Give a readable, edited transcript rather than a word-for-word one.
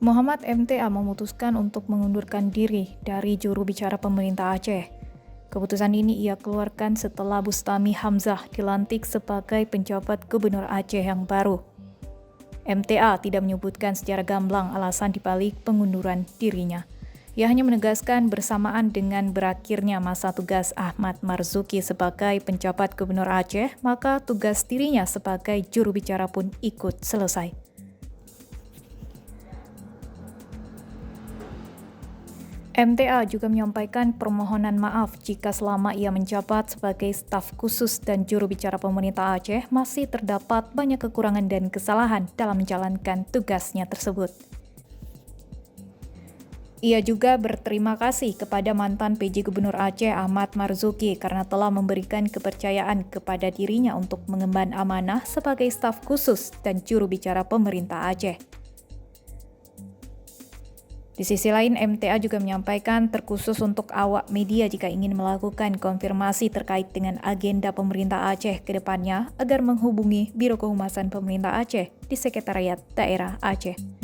Muhammad MTA memutuskan untuk mengundurkan diri dari juru bicara pemerintah Aceh. Keputusan ini ia keluarkan setelah Bustami Hamzah dilantik sebagai penjabat gubernur Aceh yang baru. MTA tidak menyebutkan secara gamblang alasan dibalik pengunduran dirinya. Ia hanya menegaskan bersamaan dengan berakhirnya masa tugas Ahmad Marzuki sebagai penjabat gubernur Aceh, maka tugas dirinya sebagai juru bicara pun ikut selesai. MTA juga menyampaikan permohonan maaf jika selama ia menjabat sebagai staf khusus dan juru bicara pemerintah Aceh masih terdapat banyak kekurangan dan kesalahan dalam menjalankan tugasnya tersebut. Ia juga berterima kasih kepada mantan PJ Gubernur Aceh Ahmad Marzuki karena telah memberikan kepercayaan kepada dirinya untuk mengemban amanah sebagai staf khusus dan juru bicara pemerintah Aceh. Di sisi lain, MTA juga menyampaikan terkhusus untuk awak media jika ingin melakukan konfirmasi terkait dengan agenda pemerintah Aceh ke depannya agar menghubungi Biro Kehumasan Pemerintah Aceh di Sekretariat Daerah Aceh.